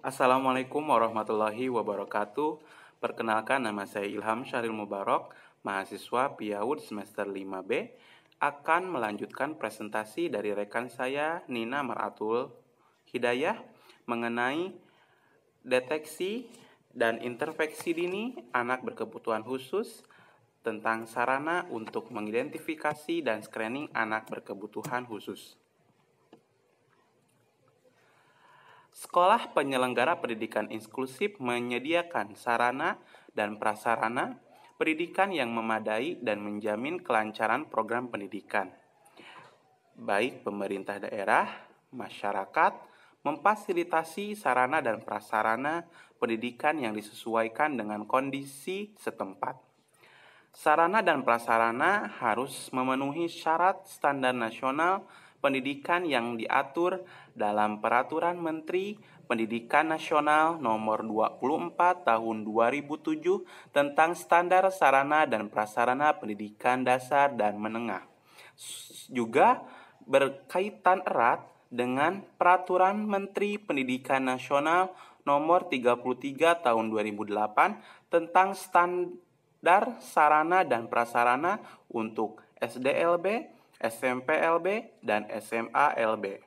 Assalamualaikum warahmatullahi wabarakatuh. Perkenalkan, nama saya Ilham Syahril Mubarok, mahasiswa PIAUD semester 5B, akan melanjutkan presentasi dari rekan saya Nina Maratul Hidayah mengenai deteksi dan intervensi dini anak berkebutuhan khusus tentang sarana untuk mengidentifikasi dan screening anak berkebutuhan khusus. Sekolah penyelenggara pendidikan inklusif menyediakan sarana dan prasarana pendidikan yang memadai dan menjamin kelancaran program pendidikan. Baik pemerintah daerah, masyarakat, memfasilitasi sarana dan prasarana pendidikan yang disesuaikan dengan kondisi setempat. Sarana dan prasarana harus memenuhi syarat standar nasional pendidikan yang diatur dalam Peraturan Menteri Pendidikan Nasional Nomor 24 Tahun 2007 tentang standar sarana dan prasarana pendidikan dasar dan menengah. Juga berkaitan erat dengan Peraturan Menteri Pendidikan Nasional Nomor 33 Tahun 2008 tentang standar sarana dan prasarana untuk SDLB, SMPLB, dan SMALB.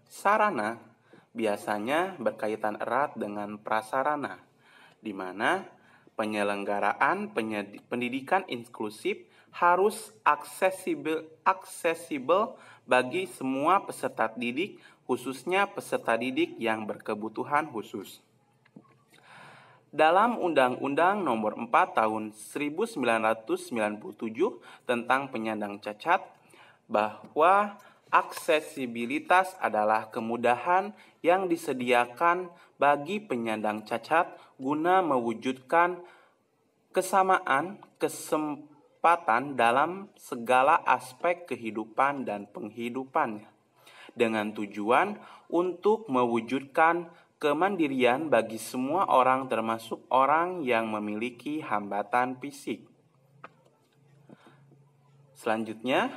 Sarana biasanya berkaitan erat dengan prasarana, di mana penyelenggaraan pendidikan inklusif harus aksesibel bagi semua peserta didik, khususnya peserta didik yang berkebutuhan khusus. Dalam Undang-Undang Nomor 4 Tahun 1997 tentang penyandang cacat, bahwa aksesibilitas adalah kemudahan yang disediakan bagi penyandang cacat guna mewujudkan kesamaan kesempatan dalam segala aspek kehidupan dan penghidupannya, dengan tujuan untuk mewujudkan kemandirian bagi semua orang termasuk orang yang memiliki hambatan fisik. Selanjutnya,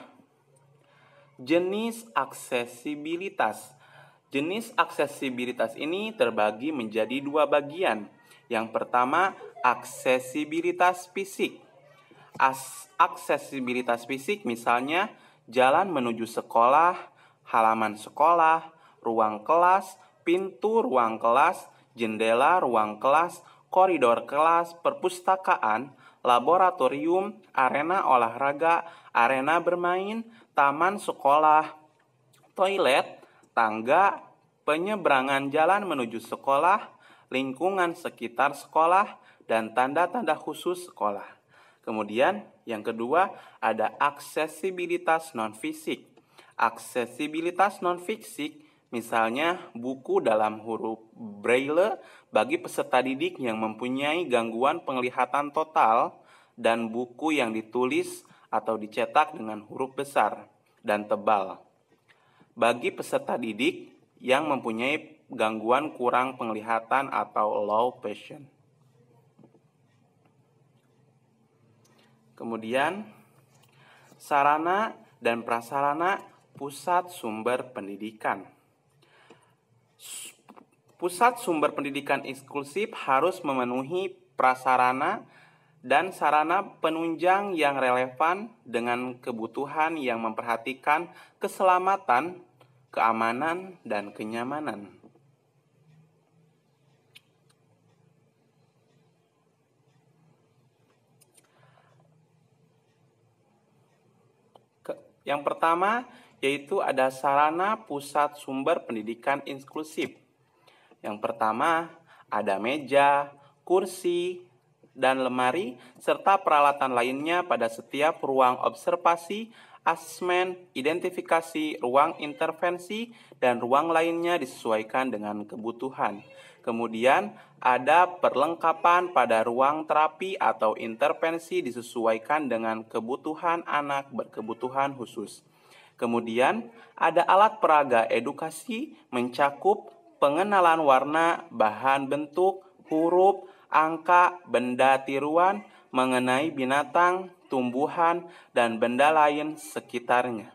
jenis aksesibilitas. Jenis aksesibilitas ini terbagi menjadi dua bagian. Yang pertama, aksesibilitas fisik. Aksesibilitas fisik misalnya jalan menuju sekolah, halaman sekolah, ruang kelas, pintu ruang kelas, jendela ruang kelas, koridor kelas, perpustakaan, laboratorium, arena olahraga, arena bermain, taman sekolah, toilet, tangga, penyeberangan jalan menuju sekolah, lingkungan sekitar sekolah, dan tanda-tanda khusus sekolah. Kemudian yang kedua ada aksesibilitas non-fisik. Aksesibilitas non-fisik misalnya buku dalam huruf Braille bagi peserta didik yang mempunyai gangguan penglihatan total dan buku yang ditulis atau dicetak dengan huruf besar dan tebal bagi peserta didik yang mempunyai gangguan kurang penglihatan atau low vision. Kemudian sarana dan prasarana pusat sumber pendidikan. Pusat sumber pendidikan inklusif harus memenuhi prasarana dan sarana penunjang yang relevan dengan kebutuhan yang memperhatikan keselamatan, keamanan, dan kenyamanan. Yang pertama yaitu ada sarana pusat sumber pendidikan inklusif. Yang pertama ada meja, kursi, dan lemari, serta peralatan lainnya pada setiap ruang observasi, asesmen, identifikasi, ruang intervensi, dan ruang lainnya disesuaikan dengan kebutuhan. Kemudian ada perlengkapan pada ruang terapi atau intervensi disesuaikan dengan kebutuhan anak berkebutuhan khusus. Kemudian ada alat peraga edukasi mencakup pengenalan warna, bahan bentuk, huruf, angka, benda tiruan, mengenai binatang, tumbuhan, dan benda lain sekitarnya.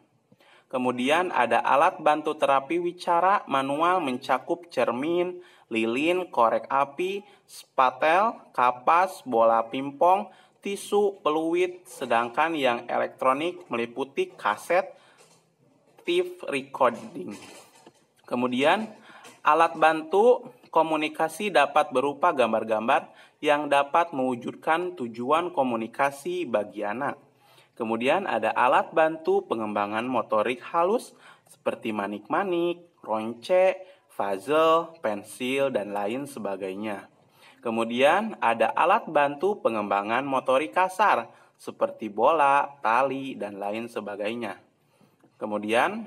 Kemudian ada alat bantu terapi wicara manual mencakup cermin, lilin, korek api, spatel, kapas, bola pingpong, tisu, peluit, sedangkan yang elektronik meliputi kaset, tape recording. Kemudian alat bantu komunikasi dapat berupa gambar-gambar yang dapat mewujudkan tujuan komunikasi bagi anak. Kemudian ada alat bantu pengembangan motorik halus seperti manik-manik, ronce, puzzle, pensil, dan lain sebagainya. Kemudian ada alat bantu pengembangan motorik kasar seperti bola, tali, dan lain sebagainya. Kemudian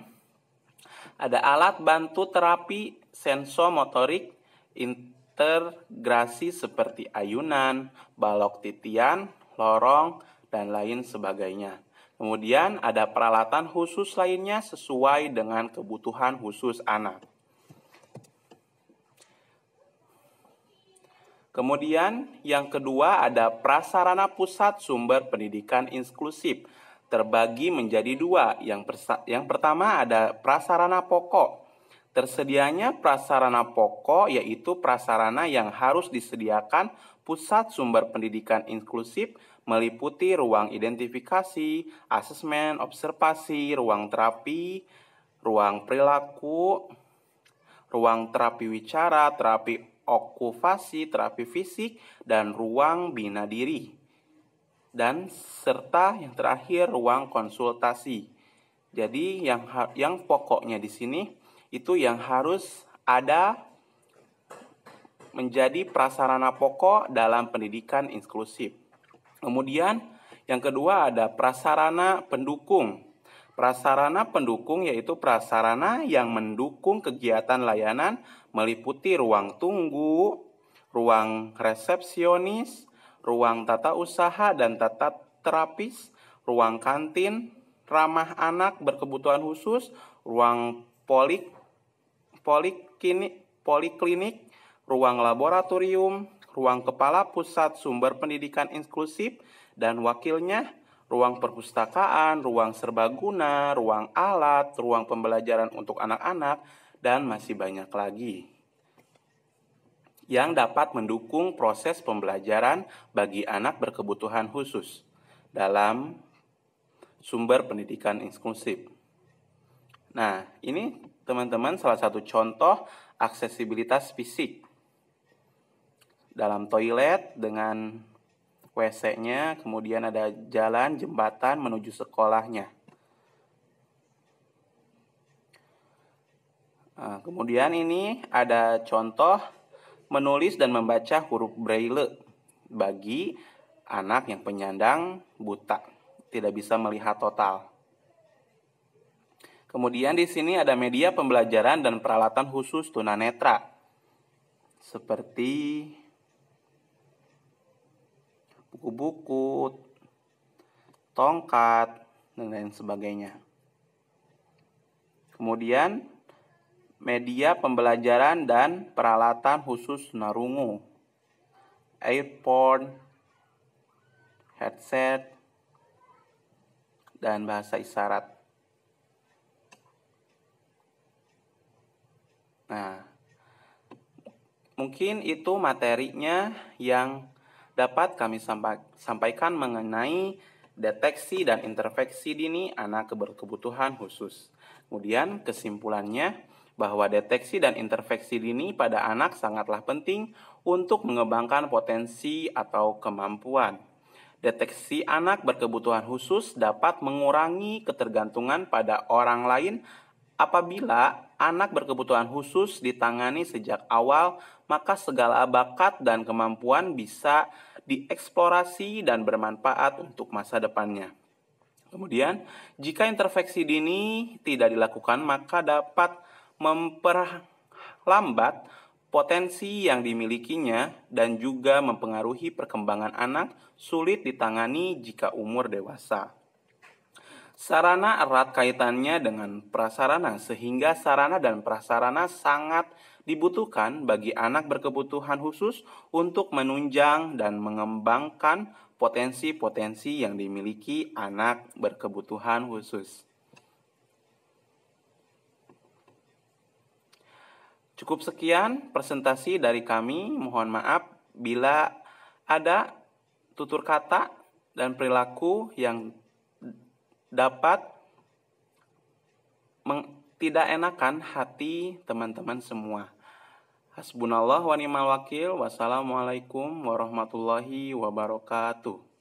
ada alat bantu terapi sensomotorik integrasi seperti ayunan, balok titian, lorong, dan lain sebagainya. Kemudian ada peralatan khusus lainnya sesuai dengan kebutuhan khusus anak. Kemudian yang kedua ada prasarana pusat sumber pendidikan inklusif. Terbagi menjadi dua. Yang pertama ada prasarana pokok. Tersedianya prasarana pokok yaitu prasarana yang harus disediakan pusat sumber pendidikan inklusif meliputi ruang identifikasi, asesmen, observasi, ruang terapi, ruang perilaku, ruang terapi wicara, terapi okupasi, terapi fisik, dan ruang bina diri. Dan serta yang terakhir ruang konsultasi. Jadi yang pokoknya di sini itu yang harus ada menjadi prasarana pokok dalam pendidikan inklusif. Kemudian yang kedua ada prasarana pendukung. Prasarana pendukung yaitu prasarana yang mendukung kegiatan layanan meliputi ruang tunggu, ruang resepsionis, ruang tata usaha dan tata terapis, ruang kantin, ramah anak berkebutuhan khusus, ruang poliklinik, ruang laboratorium, ruang kepala pusat sumber pendidikan inklusif dan wakilnya, ruang perpustakaan, ruang serbaguna, ruang alat, ruang pembelajaran untuk anak-anak, dan masih banyak lagi yang dapat mendukung proses pembelajaran bagi anak berkebutuhan khusus dalam sumber pendidikan inklusif. Nah, ini teman-teman salah satu contoh aksesibilitas fisik. Dalam toilet dengan WC-nya, kemudian ada jalan jembatan menuju sekolahnya. Nah, kemudian ini ada contoh menulis dan membaca huruf braille bagi anak yang penyandang buta, tidak bisa melihat total. Kemudian di sini ada media pembelajaran dan peralatan khusus tunanetra seperti buku-buku, tongkat, dan lain sebagainya. Kemudian media pembelajaran dan peralatan khusus tunarungu, earphone, headset, dan bahasa isyarat. Nah, mungkin itu materinya yang dapat kami sampaikan mengenai deteksi dan intervensi dini anak berkebutuhan khusus. Kemudian kesimpulannya bahwa deteksi dan intervensi dini pada anak sangatlah penting untuk mengembangkan potensi atau kemampuan. Deteksi anak berkebutuhan khusus dapat mengurangi ketergantungan pada orang lain apabila anak berkebutuhan khusus ditangani sejak awal, maka segala bakat dan kemampuan bisa dieksplorasi dan bermanfaat untuk masa depannya. Kemudian, jika intervensi dini tidak dilakukan, maka dapat memperlambat potensi yang dimilikinya dan juga mempengaruhi perkembangan anak sulit ditangani jika umur dewasa. Sarana erat kaitannya dengan prasarana, sehingga sarana dan prasarana sangat dibutuhkan bagi anak berkebutuhan khusus untuk menunjang dan mengembangkan potensi-potensi yang dimiliki anak berkebutuhan khusus. Cukup sekian presentasi dari kami. Mohon maaf bila ada tutur kata dan perilaku yang dapat tidak enakan hati teman-teman semua. Hasbunallah wa ni'mal wakil. Wassalamualaikum warahmatullahi wabarakatuh.